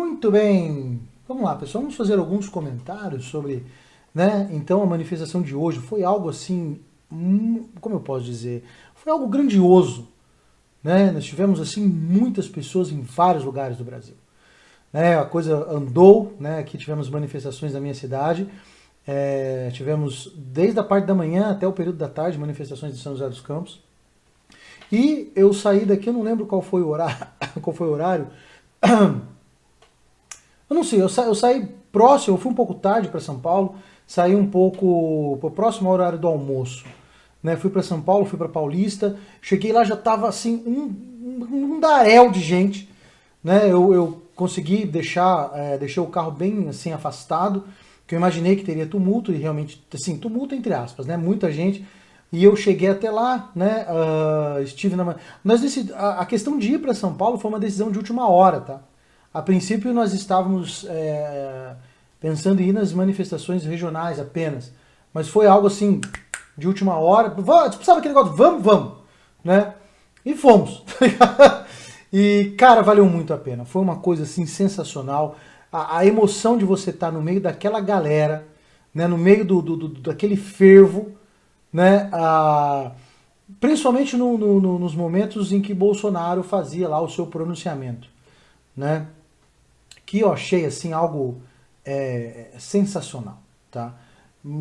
Muito bem. Vamos lá, pessoal. Vamos fazer alguns comentários sobre, né? Então, a manifestação de hoje foi algo assim, como eu posso dizer? Foi algo grandioso, né? Nós tivemos assim muitas pessoas em vários lugares do Brasil, né? A coisa andou, né? Aqui tivemos manifestações na minha cidade. Tivemos desde a parte da manhã até o período da tarde manifestações de São José dos Campos. E eu saí daqui, eu não lembro qual foi o horário, qual foi o horário. Eu não sei, eu saí próximo, eu fui um pouco tarde para São Paulo, saí um pouco próximo ao horário do almoço. Né? Fui para São Paulo, fui para Paulista, cheguei lá, já estava assim, um daréu de gente. Né? Eu consegui deixei o carro bem assim afastado, que eu imaginei que teria tumulto, e realmente, assim, tumulto entre aspas, né? Muita gente. E eu cheguei até lá, né? Estive na. A questão de ir para São Paulo foi uma decisão de última hora, tá? A princípio nós estávamos pensando em ir nas manifestações regionais apenas, mas foi algo assim de última hora. Sabe aquele negócio? Vamos, né? E fomos. E cara, valeu muito a pena. Foi uma coisa assim sensacional. A emoção de você estar no meio daquela galera, né? No meio daquele fervo, né? Principalmente nos momentos em que Bolsonaro fazia lá o seu pronunciamento, né? Que eu achei assim algo sensacional, tá?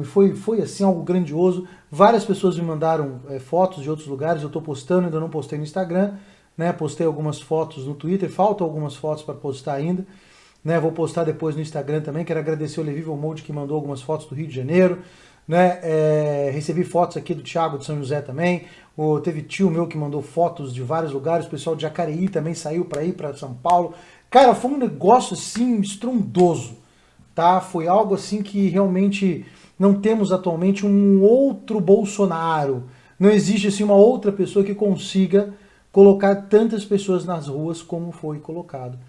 Foi assim algo grandioso. Várias pessoas me mandaram fotos de outros lugares. Eu estou postando, ainda não postei no Instagram, né? Postei algumas fotos no Twitter, faltam algumas fotos para postar ainda, né? Vou postar depois no Instagram também. Quero agradecer o Levi Volmode que mandou algumas fotos do Rio de Janeiro, né? Recebi fotos aqui do Thiago de São José também. Teve tio meu que mandou fotos de vários lugares. O pessoal de Jacareí também saiu para ir para São Paulo. Cara, foi um negócio assim estrondoso, tá? Foi algo assim que realmente não temos atualmente um outro Bolsonaro. Não existe assim uma outra pessoa que consiga colocar tantas pessoas nas ruas como foi colocado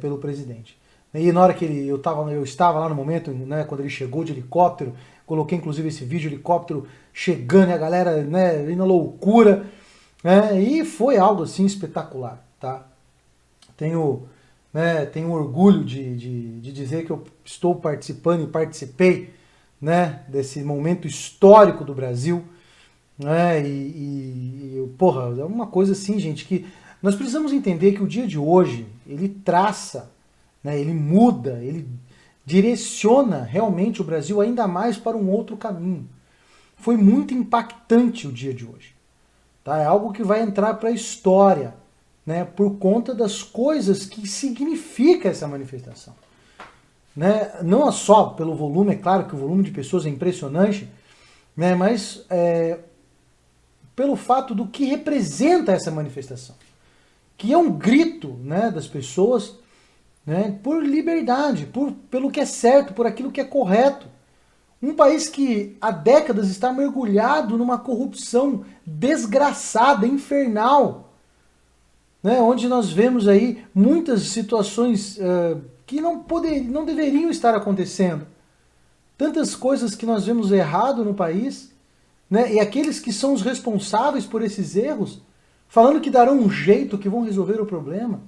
pelo presidente. E na hora que eu estava lá no momento, né, quando ele chegou de helicóptero, coloquei inclusive esse vídeo, helicóptero chegando e a galera, né, indo à loucura, né, e foi algo assim espetacular, tá? Tenho orgulho de dizer que eu estou participando e participei, né, desse momento histórico do Brasil, né, porra, é uma coisa assim, gente, que nós precisamos entender que o dia de hoje, ele traça, né, ele muda, ele direciona realmente o Brasil ainda mais para um outro caminho. Foi muito impactante o dia de hoje. Tá? É algo que vai entrar para a história, né, por conta das coisas que significa essa manifestação. Né? Não só pelo volume, é claro que o volume de pessoas é impressionante, né, mas pelo fato do que representa essa manifestação. Que é um grito, né, das pessoas, né, por liberdade, pelo que é certo, por aquilo que é correto. Um país que há décadas está mergulhado numa corrupção desgraçada, infernal, né, onde nós vemos aí muitas situações que não deveriam estar acontecendo. Tantas coisas que nós vemos errado no país, né, e aqueles que são os responsáveis por esses erros, falando que darão um jeito, que vão resolver o problema.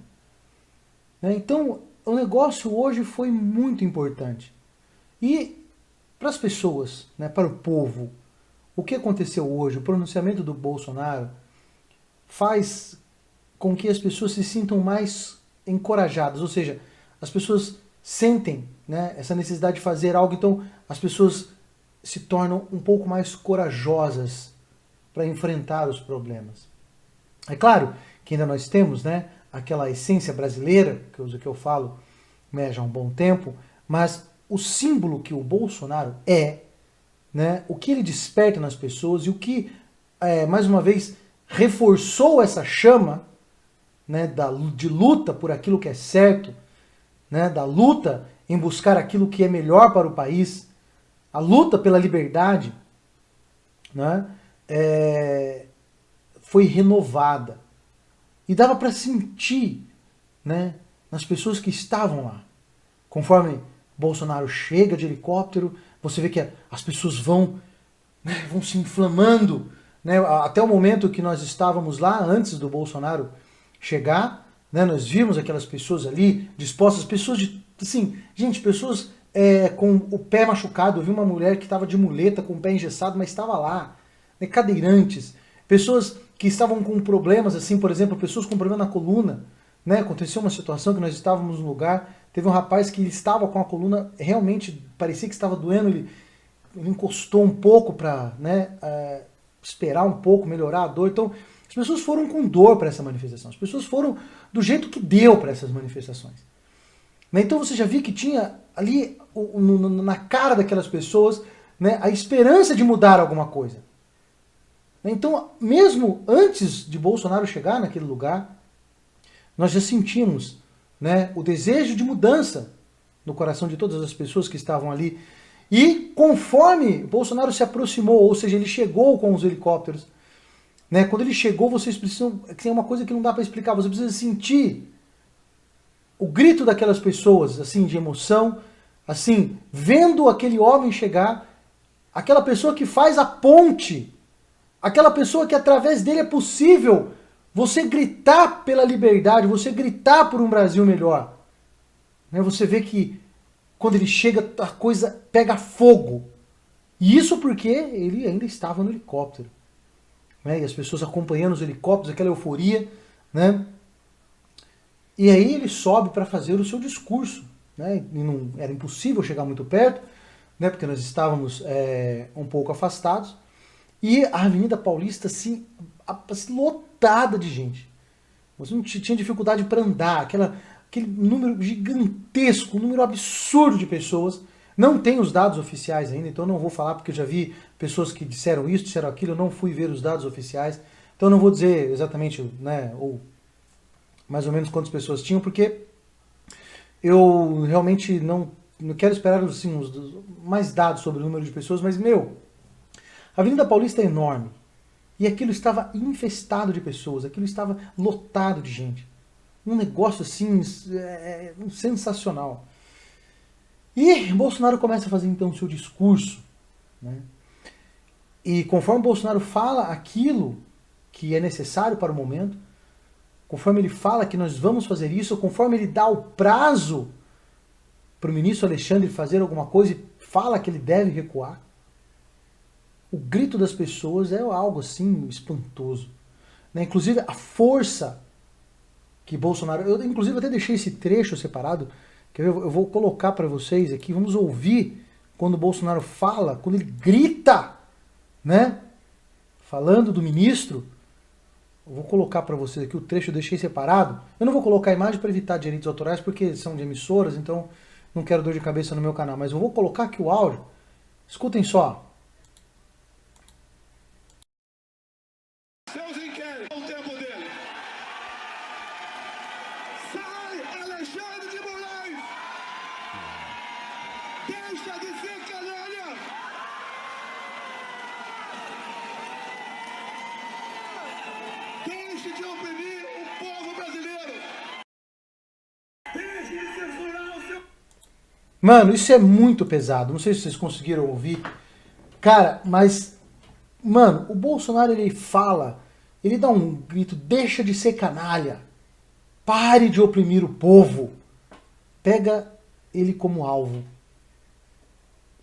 Né, então, o negócio hoje foi muito importante. E para as pessoas, né, para o povo, o que aconteceu hoje, o pronunciamento do Bolsonaro, faz com que as pessoas se sintam mais encorajadas, ou seja, as pessoas sentem, né, essa necessidade de fazer algo, então as pessoas se tornam um pouco mais corajosas para enfrentar os problemas. É claro que ainda nós temos, né, aquela essência brasileira, que eu falo, né, já há um bom tempo, mas o símbolo que o Bolsonaro né, o que ele desperta nas pessoas e o que, mais uma vez, reforçou essa chama, né, de luta por aquilo que é certo, né, da luta em buscar aquilo que é melhor para o país, a luta pela liberdade, né, foi renovada. E dava para sentir, né, nas pessoas que estavam lá. Conforme Bolsonaro chega de helicóptero, você vê que as pessoas vão se inflamando, né, até o momento que nós estávamos lá, antes do Bolsonaro chegar, né? Nós vimos aquelas pessoas ali dispostas, pessoas de, assim, gente, pessoas com o pé machucado. Eu vi uma mulher que estava de muleta, com o pé engessado, mas estava lá, né? Cadeirantes, pessoas que estavam com problemas, assim, por exemplo, pessoas com problema na coluna, né? Aconteceu uma situação que nós estávamos no lugar, teve um rapaz que estava com a coluna, realmente parecia que estava doendo, ele encostou um pouco para, né, esperar um pouco, melhorar a dor. Então, as pessoas foram com dor para essa manifestação, as pessoas foram do jeito que deu para essas manifestações. Então você já viu que tinha ali na cara daquelas pessoas, né, a esperança de mudar alguma coisa. Então, mesmo antes de Bolsonaro chegar naquele lugar, nós já sentimos, né, o desejo de mudança no coração de todas as pessoas que estavam ali. E conforme Bolsonaro se aproximou, ou seja, ele chegou com os helicópteros, né, quando ele chegou, vocês precisam, tem uma coisa que não dá para explicar, você precisa sentir o grito daquelas pessoas, assim, de emoção, assim, vendo aquele homem chegar, aquela pessoa que faz a ponte, aquela pessoa que através dele é possível você gritar pela liberdade, você gritar por um Brasil melhor. Né? Você vê que quando ele chega, a coisa pega fogo. E isso porque ele ainda estava no helicóptero. Né? E as pessoas acompanhando os helicópteros, aquela euforia, né? E aí ele sobe para fazer o seu discurso. Né? E não, era impossível chegar muito perto, né? Porque nós estávamos um pouco afastados. E a Avenida Paulista, assim, lotada de gente. Você não tinha dificuldade para andar, aquele número gigantesco, um número absurdo de pessoas. Não tem os dados oficiais ainda, então eu não vou falar porque eu já vi pessoas que disseram isso, disseram aquilo, eu não fui ver os dados oficiais. Então eu não vou dizer exatamente, né, ou mais ou menos quantas pessoas tinham, porque eu realmente não quero esperar assim, mais dados sobre o número de pessoas, mas, a Avenida Paulista é enorme. E aquilo estava infestado de pessoas, aquilo estava lotado de gente. Um negócio assim, sensacional. E Bolsonaro começa a fazer então o seu discurso. Né? E conforme Bolsonaro fala aquilo que é necessário para o momento, conforme ele fala que nós vamos fazer isso, conforme ele dá o prazo para o ministro Alexandre fazer alguma coisa e fala que ele deve recuar, o grito das pessoas é algo assim espantoso. Né? Inclusive a força que Bolsonaro... Eu inclusive até deixei esse trecho separado, que eu vou colocar para vocês aqui, vamos ouvir quando o Bolsonaro fala, quando ele grita, né? Falando do ministro. Eu vou colocar para vocês aqui o trecho, eu deixei separado. Eu não vou colocar a imagem para evitar direitos autorais, porque são de emissoras, então não quero dor de cabeça no meu canal, mas eu vou colocar aqui o áudio. Escutem só. Seus inquéritos, o tempo dele. Sai, Alexandre de Moraes! Deixa de ser canalha! Deixe de oprimir o povo brasileiro! Deixe de censurar o seu... Mano, isso é muito pesado. Não sei se vocês conseguiram ouvir. Cara, mas... Mano, o Bolsonaro, ele fala, ele dá um grito, deixa de ser canalha, pare de oprimir o povo, pega ele como alvo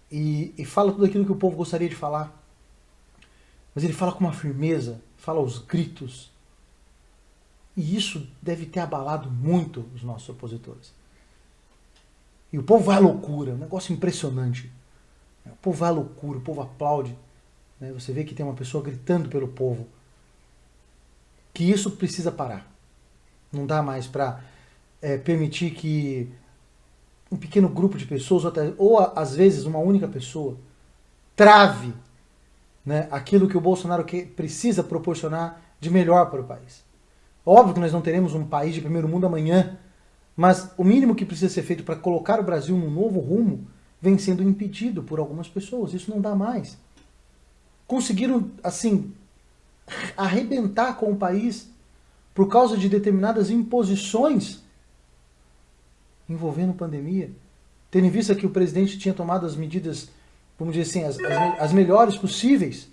e fala tudo aquilo que o povo gostaria de falar, mas ele fala com uma firmeza, fala aos gritos, e isso deve ter abalado muito os nossos opositores. E o povo vai à loucura, um negócio impressionante, o povo vai à loucura, o povo aplaude. Você vê que tem uma pessoa gritando pelo povo. Que isso precisa parar. Não dá mais para permitir que um pequeno grupo de pessoas, ou às vezes uma única pessoa, trave, né, aquilo que o Bolsonaro precisa proporcionar de melhor para o país. Óbvio que nós não teremos um país de primeiro mundo amanhã, mas o mínimo que precisa ser feito para colocar o Brasil num novo rumo vem sendo impedido por algumas pessoas. Isso não dá mais. Conseguiram, assim, arrebentar com o país por causa de determinadas imposições envolvendo pandemia, tendo em vista que o presidente tinha tomado as medidas, vamos dizer assim, as melhores possíveis,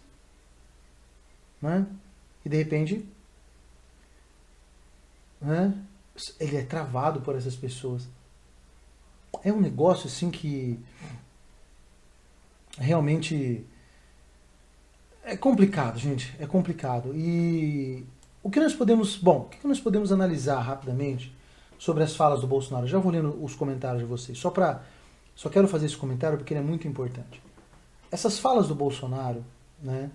né? E de repente, né? ele é travado por essas pessoas. É um negócio assim que realmente é complicado, gente. É complicado. E o que nós podemos, bom, o que nós podemos analisar rapidamente sobre as falas do Bolsonaro? Eu já vou lendo os comentários de vocês. Só quero fazer esse comentário porque ele é muito importante. Essas falas do Bolsonaro, né,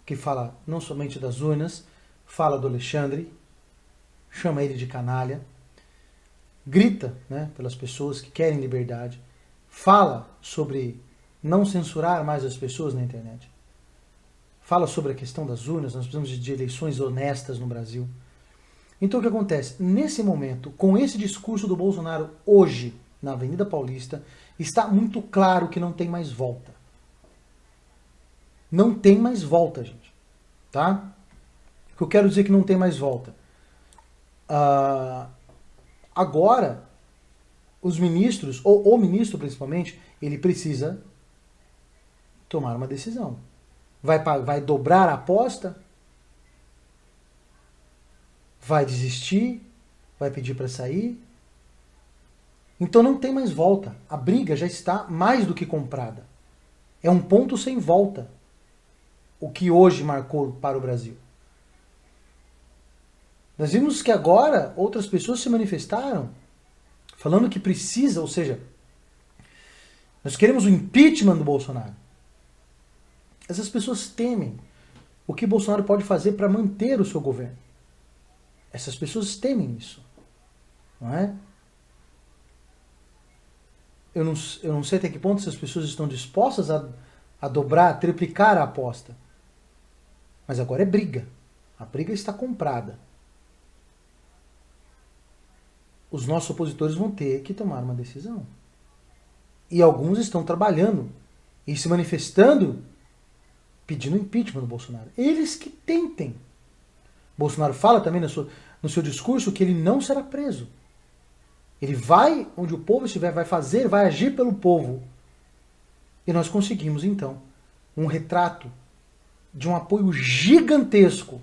que fala não somente das urnas, fala do Alexandre, chama ele de canalha, grita, né, pelas pessoas que querem liberdade, fala sobre não censurar mais as pessoas na internet, fala sobre a questão das urnas, nós precisamos de eleições honestas no Brasil. Então o que acontece? Nesse momento, com esse discurso do Bolsonaro hoje, na Avenida Paulista, está muito claro que não tem mais volta. Não tem mais volta, gente. Tá? O que eu quero dizer que não tem mais volta. Agora, os ministros, ou o ministro principalmente, ele precisa tomar uma decisão. Vai dobrar a aposta? Vai desistir? Vai pedir para sair? Então não tem mais volta. A briga já está mais do que comprada. É um ponto sem volta. O que hoje marcou para o Brasil. Nós vimos que agora outras pessoas se manifestaram falando que precisa, ou seja, nós queremos o impeachment do Bolsonaro. Essas pessoas temem o que Bolsonaro pode fazer para manter o seu governo. Essas pessoas temem isso. Não é? Eu não sei até que ponto essas pessoas estão dispostas a dobrar, a triplicar a aposta. Mas agora é briga. A briga está comprada. Os nossos opositores vão ter que tomar uma decisão. E alguns estão trabalhando e se manifestando pedindo impeachment do Bolsonaro. Eles que tentem. Bolsonaro fala também no seu discurso que ele não será preso. Ele vai onde o povo estiver, vai agir pelo povo. E nós conseguimos, então, um retrato de um apoio gigantesco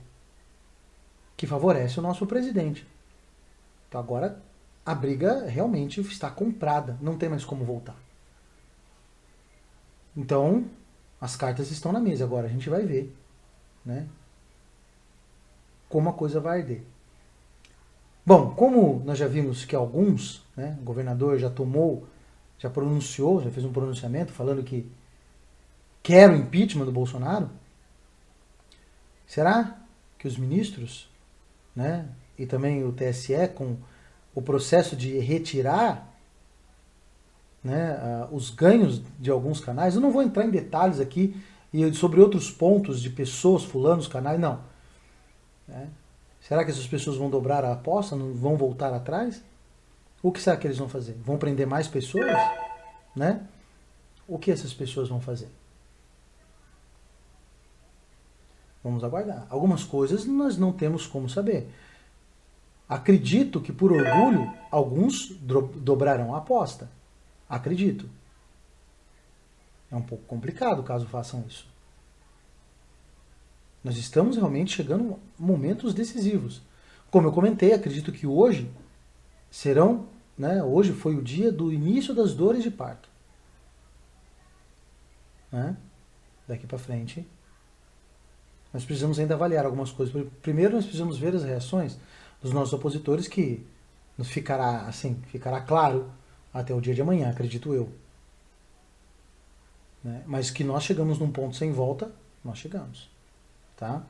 que favorece o nosso presidente. Então agora a briga realmente está comprada, não tem mais como voltar. Então, as cartas estão na mesa, agora a gente vai ver, né, como a coisa vai arder. Bom, como nós já vimos que alguns, né, o governador já pronunciou, já fez um pronunciamento falando que quer o impeachment do Bolsonaro, será que os ministros, né, e também o TSE, com o processo de retirar, né, os ganhos de alguns canais, eu não vou entrar em detalhes aqui e sobre outros pontos de pessoas fulando os canais, não. Né? Será que essas pessoas vão dobrar a aposta, não vão voltar atrás? O que será que eles vão fazer? Vão prender mais pessoas? Né? O que essas pessoas vão fazer? Vamos aguardar. Algumas coisas nós não temos como saber. Acredito que por orgulho alguns dobrarão a aposta. Acredito. É um pouco complicado caso façam isso. Nós estamos realmente chegando a momentos decisivos. Como eu comentei, acredito que hoje serão, né, hoje foi o dia do início das dores de parto. Né? Daqui para frente, nós precisamos ainda avaliar algumas coisas. Primeiro, nós precisamos ver as reações dos nossos opositores, que nos ficará claro até o dia de amanhã, acredito eu. Né? Mas que nós chegamos num ponto sem volta, nós chegamos. Tá?